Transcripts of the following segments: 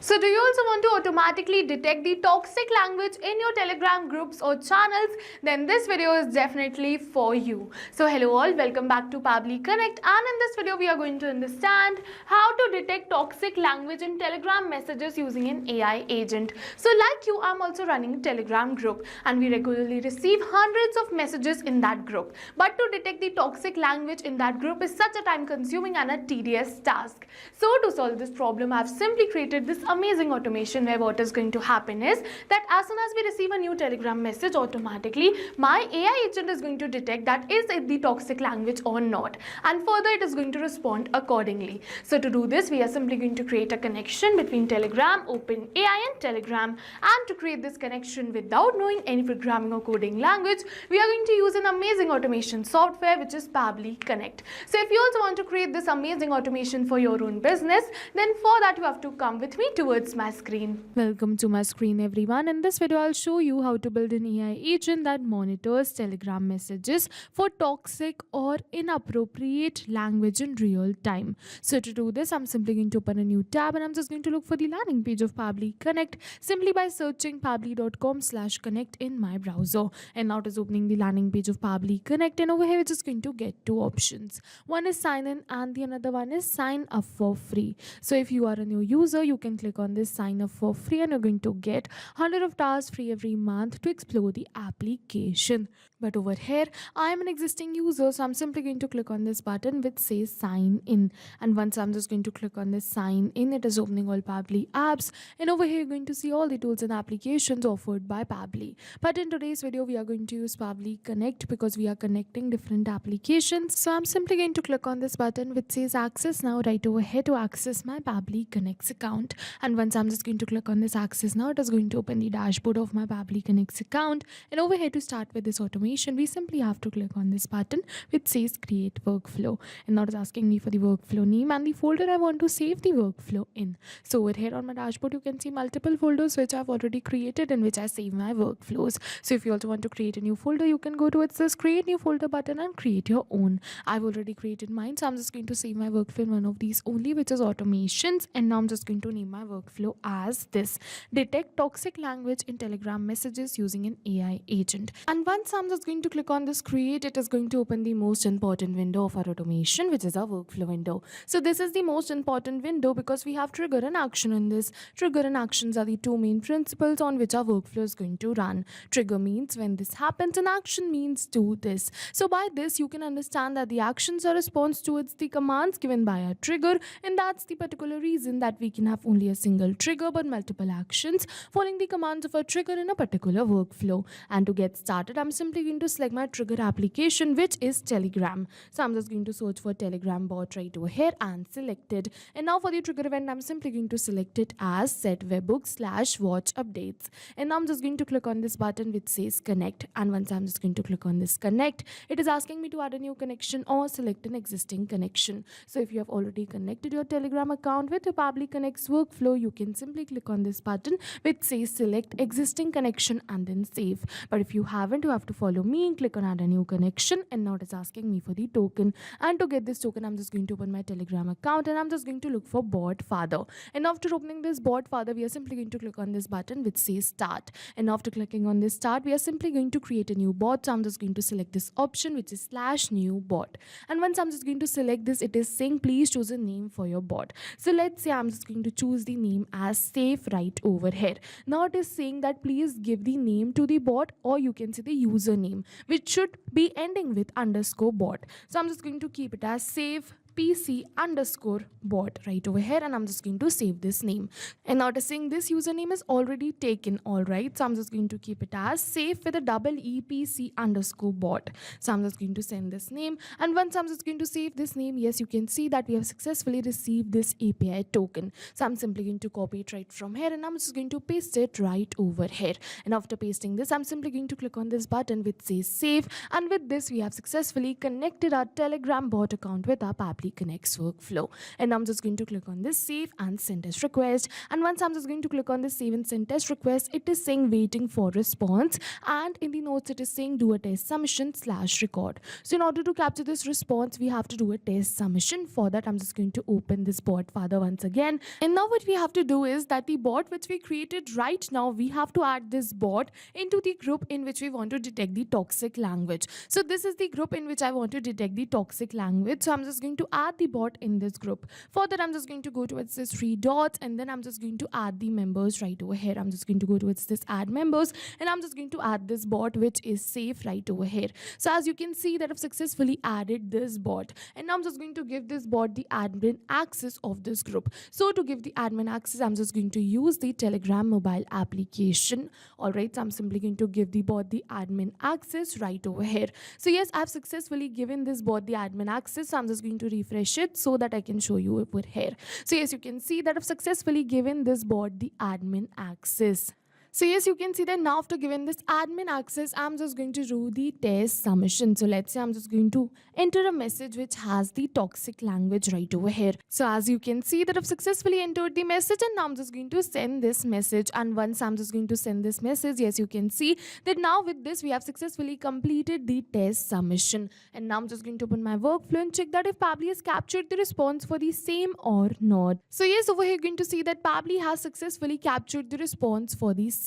So do you also want to automatically detect the toxic language in your Telegram groups or channels? Then this video is definitely for you. So hello all, welcome back to Pabbly Connect, and in this video we are going to understand how to detect toxic language in Telegram messages using an AI agent. So like you, I'm also running a Telegram group and we regularly receive hundreds of messages in that group. But to detect the toxic language in that group is such a time consuming and a tedious task. So to solve this problem, I've simply created this amazing automation where what is going to happen is that as soon as we receive a new Telegram message, automatically my AI agent is going to detect that is it the toxic language or not, and further it is going to respond accordingly. So to do this, we are simply going to create a connection between Telegram, OpenAI and Telegram, and to create this connection without knowing any programming or coding language, we are going to use an amazing automation software which is Pabbly Connect. So if you also want to create this amazing automation for your own business, then for that you have to come with me towards my screen. Welcome to my screen everyone. In this video I'll show you how to build an AI agent that monitors Telegram messages for toxic or inappropriate language in real time. So to do this, I'm simply going to open a new tab and I'm just going to look for the landing page of Pabbly Connect simply by searching pabbly.com/connect in my browser. And now it is opening the landing page of Pabbly Connect, and over here we're just going to get two options. One is sign in and the another one is sign up for free. So if you are a new user, you can click on this sign up for free and you're going to get 100 of tasks free every month to explore the application. But over here, I am an existing user, so I'm simply going to click on this button which says sign in. And once I'm just going to click on this sign in, it is opening all Pabbly apps. And over here, you're going to see all the tools and applications offered by Pabbly. But in today's video, we are going to use Pabbly Connect because we are connecting different applications. So I'm simply going to click on this button which says access now right over here to access my Pabbly Connects account. And once I'm just going to click on this access now, it is going to open the dashboard of my Pabbly Connects account. And over here, to start with this automation, we simply have to click on this button which says create workflow. And now it's asking me for the workflow name and the folder I want to save the workflow in. So over here on my dashboard, you can see multiple folders which I've already created in which I save my workflows. So if you also want to create a new folder, you can go towards this create new folder button and create your own. I've already created mine, so I'm just going to save my workflow in one of these only, which is automations. And now I'm just going to name my workflow as this: detect toxic language in Telegram messages using an AI agent. And once I'm just going to click on this create, it is going to open the most important window of our automation, which is our workflow window. So this is the most important window because we have trigger and action in this. Trigger and actions are the two main principles on which our workflow is going to run. Trigger means when this happens and action means do this. So by this you can understand that the actions are response towards the commands given by our trigger, and that's the particular reason that we can have only a single trigger but multiple actions following the commands of a trigger in a particular workflow. And to get started, I'm simply going to select my trigger application, which is Telegram. So I'm just going to search for Telegram bot right over here and select it. And now for the trigger event, I'm simply going to select it as set webhook/watch updates. And now I'm just going to click on this button which says connect. And once I'm just going to click on this connect, it is asking me to add a new connection or select an existing connection. So if you have already connected your Telegram account with your Pabbly Connect's workflow, you can simply click on this button which says select existing connection and then save. But if you haven't, you have to follow me and click on add a new connection. And now it is asking me for the token. And to get this token, I'm just going to open my Telegram account and I'm just going to look for bot father. And after opening this bot father, we are simply going to click on this button which says start. And after clicking on this start, we are simply going to create a new bot. So I'm just going to select this option which is /new bot. And once I'm just going to select this, it is saying please choose a name for your bot. So let's say I'm just going to choose the name as safe right over here. Now it is saying that please give the name to the bot, or you can say the username, which should be ending with _bot. So I'm just going to keep it as safe PC_bot right over here, and I'm just going to save this name. And noticing this username is already taken, all right, so I'm just going to keep it as safe with a EPC_bot. So I'm just going to send this name, and once I'm just going to save this name, yes, you can see that we have successfully received this API token. So I'm simply going to copy it right from here and I'm just going to paste it right over here. And after pasting this, I'm simply going to click on this button which says save, and with this we have successfully connected our Telegram bot account with our Pabbly Pabbly Connect's workflow. And I'm just going to click on this save and send test request. And once I'm just going to click on this save and send test request, it is saying waiting for response. And in the notes, it is saying do a test submission / record. So in order to capture this response, we have to do a test submission. For that, I'm just going to open this bot further once again. And now what we have to do is that the bot which we created right now, we have to add this bot into the group in which we want to detect the toxic language. So this is the group in which I want to detect the toxic language. So I'm just going to add the bot in this group. For that, I'm just going to go towards this three dots, and then I'm just going to add the members right over here. I'm just going to go towards this add members, and I'm just going to add this bot which is safe right over here. So as you can see that I've successfully added this bot, and now I'm just going to give this bot the admin access of this group. So to give the admin access, I'm just going to use the Telegram mobile application. Alright, so I'm simply going to give the bot the admin access right over here. So yes, I've successfully given this bot the admin access. So I'm just going to refresh it so that I can show you over here. So yes, you can see that I've successfully given this bot the admin access. So yes, you can see that now after giving this admin access, I'm just going to do the test submission. So let's say I'm just going to enter a message which has the toxic language right over here. So as you can see that I've successfully entered the message, and now I'm just going to send this message. And once I'm just going to send this message, yes, you can see that now with this, we have successfully completed the test submission. And now I'm just going to open my workflow and check that if Pabbly has captured the response for the same or not. So yes, over here you're going to see that Pabbly has successfully captured the response for the same.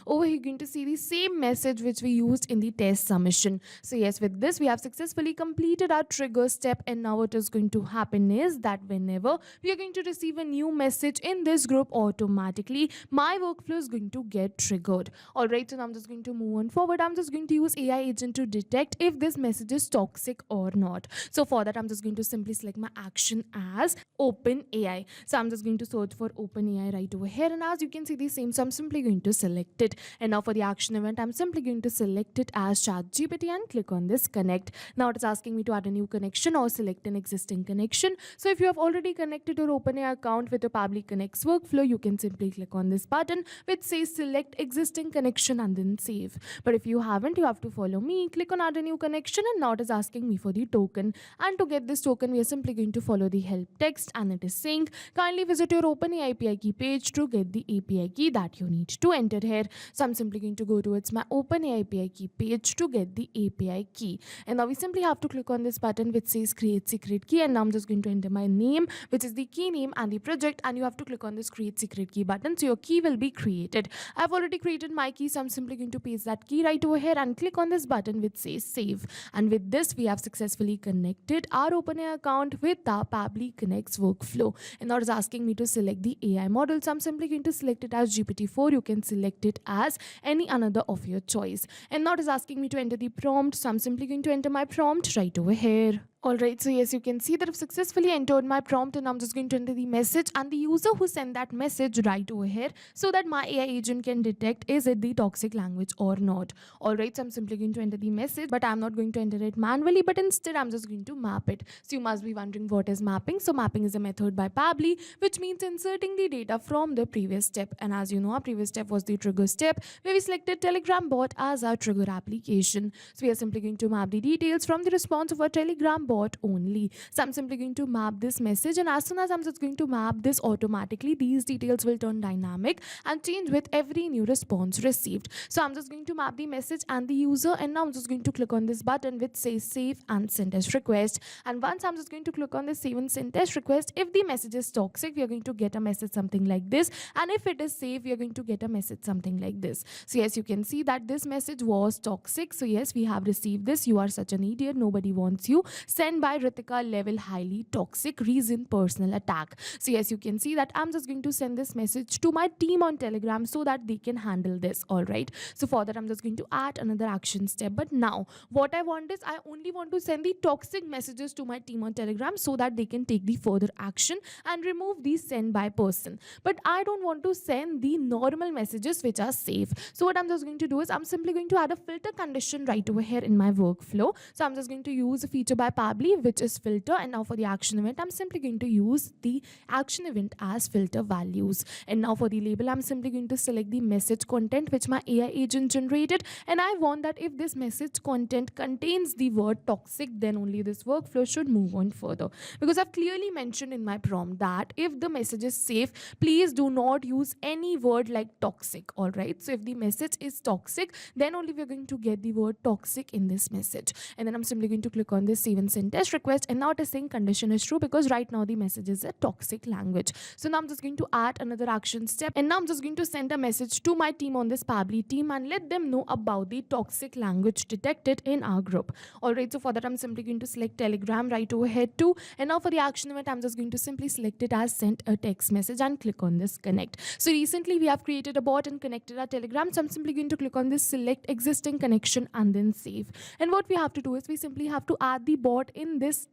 Over here you're going to see the same message which we used in the test submission. So yes, with this we have successfully completed our trigger step, and now what is going to happen is that whenever we are going to receive a new message in this group, automatically my workflow is going to get triggered. Alright, so now I'm just going to move on forward. I'm just going to use AI agent to detect if this message is toxic or not. So for that, I'm just going to simply select my action as open AI. So I'm just going to search for open AI right over here, and as you can see the same, so I'm simply going to select it. And now for the action event, I'm simply going to select it as ChatGPT and click on this connect. Now it is asking me to add a new connection or select an existing connection. So if you have already connected your OpenAI account with a Pabbly Connect's workflow, you can simply click on this button which says select existing connection and then save. But if you haven't, you have to follow me, click on add a new connection, and now it is asking me for the token. And to get this token, we are simply going to follow the help text, and it is saying kindly visit your OpenAI API key page to get the API key that you need to enter here. So I'm simply going to go towards my OpenAI API key page to get the API key. And now we simply have to click on this button which says create secret key, and now I'm just going to enter my name, which is the key name and the project, and you have to click on this create secret key button so your key will be created. I've already created my key, so I'm simply going to paste that key right over here and click on this button which says save. And with this, we have successfully connected our OpenAI account with our Pabbly Connect's workflow. And now it's asking me to select the AI model, so I'm simply going to select it as GPT-4. You can select it as any another of your choice. And now it is asking me to enter the prompt, so I'm simply going to enter my prompt right over here. Alright, so yes, you can see that I've successfully entered my prompt, and I'm just going to enter the message and the user who sent that message right over here so that my AI agent can detect is it the toxic language or not. Alright, so I'm simply going to enter the message, but I'm not going to enter it manually, but instead I'm just going to map it. So you must be wondering what is mapping. So mapping is a method by Pabbly which means inserting the data from the previous step. And as you know, our previous step was the trigger step where we selected Telegram bot as our trigger application. So we are simply going to map the details from the response of our Telegram bot only. So I'm simply going to map this message, and as soon as I'm just going to map this, automatically these details will turn dynamic and change with every new response received. So I'm just going to map the message and the user, and now I'm just going to click on this button which says save and send test request. And once I'm just going to click on this save and send test request, if the message is toxic, we are going to get a message something like this, and if it is safe, we are going to get a message something like this. So yes, you can see that this message was toxic. So yes, we have received this: you are such an idiot, nobody wants you, sent by Ritika, level highly toxic, reason personal attack. So yes, you can see that I'm just going to send this message to my team on Telegram so that they can handle this. Alright, so for that I'm just going to add another action step. But now what I want is I only want to send the toxic messages to my team on Telegram so that they can take the further action and remove the send by person. But I don't want to send the normal messages which are safe. So what I'm just going to do is I'm simply going to add a filter condition right over here in my workflow. So I'm just going to use a feature by Pabbly Pabbly, which is filter, and now for the action event, I'm simply going to use the action event as filter values. And now for the label, I'm simply going to select the message content which my AI agent generated, and I want that if this message content contains the word toxic, then only this workflow should move on further, because I've clearly mentioned in my prompt that if the message is safe, please do not use any word like toxic. All right, so if the message is toxic, then only we're going to get the word toxic in this message. And then I'm simply going to click on this save and send test request, and now it is saying condition is true because right now the message is a toxic language. So now I'm just going to add another action step, and now I'm just going to send a message to my team on this Pabbly team and let them know about the toxic language detected in our group. Alright, so for that I'm simply going to select Telegram right over here too, and now for the action event I'm just going to simply select it as send a text message and click on this connect. So recently we have created a bot and connected our Telegram, so I'm simply going to click on this select existing connection and then save. And what we have to do is we simply have to add the bot in this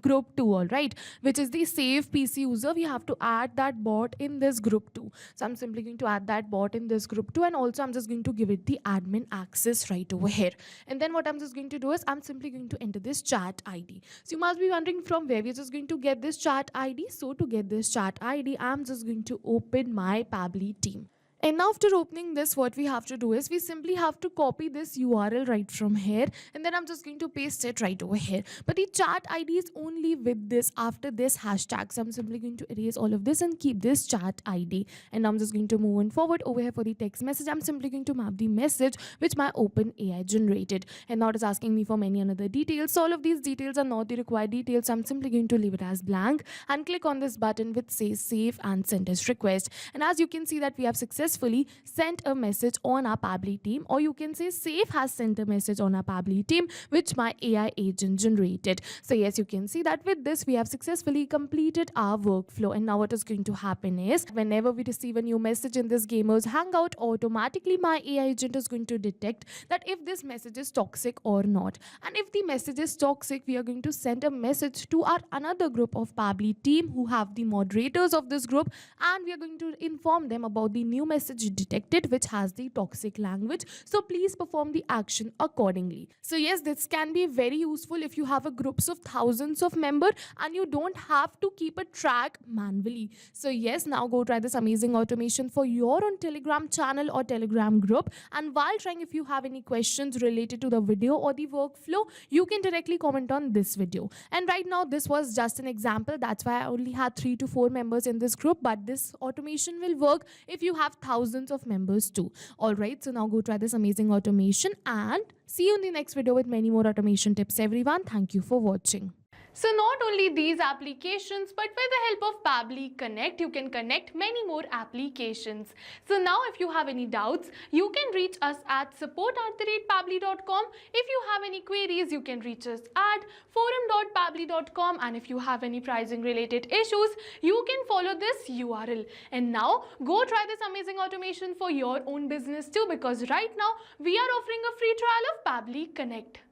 group 2, all right, which is the save PC user. We have to add that bot in this group 2. So I'm simply going to add that bot in this group 2, and also I'm just going to give it the admin access right over here. And then what I'm just going to do is I'm simply going to enter this chat ID. So you must be wondering from where we're just going to get this chat ID. So to get this chat ID, I'm just going to open my Pabbly team. And now after opening this, what we have to do is we simply have to copy this URL right from here, and then I'm just going to paste it right over here. But the chat ID is only with this after this hashtag. So I'm simply going to erase all of this and keep this chat ID. And I'm just going to move on forward over here for the text message. I'm simply going to map the message which my OpenAI generated. And now it is asking me for many another details. So all of these details are not the required details. So I'm simply going to leave it as blank and click on this button which says save and send as request. And as you can see that we have successfully sent a message on our Pabbly team, or you can say Safe has sent a message on our Pabbly team which my AI agent generated. So yes, you can see that with this we have successfully completed our workflow. And now what is going to happen is whenever we receive a new message in this Gamers Hangout, automatically my AI agent is going to detect that if this message is toxic or not. And if the message is toxic, we are going to send a message to our another group of Pabbly team who have the moderators of this group, and we are going to inform them about the new message detected which has the toxic language. So please perform the action accordingly. So yes, this can be very useful if you have a groups of thousands of members and you don't have to keep a track manually. So yes, now go try this amazing automation for your own Telegram channel or Telegram group. And while trying, if you have any questions related to the video or the workflow, you can directly comment on this video. And right now this was just an example. That's why I only had 3 to 4 members in this group, but this automation will work if you have thousands of members too. All right, so now go try this amazing automation and see you in the next video with many more automation tips, everyone. Thank you for watching. So not only these applications, but with the help of Pabbly Connect, you can connect many more applications. So now if you have any doubts, you can reach us at support@pabbly.com. If you have any queries, you can reach us at forum.pabbly.com. And if you have any pricing related issues, you can follow this URL. And now go try this amazing automation for your own business too, because right now we are offering a free trial of Pabbly Connect.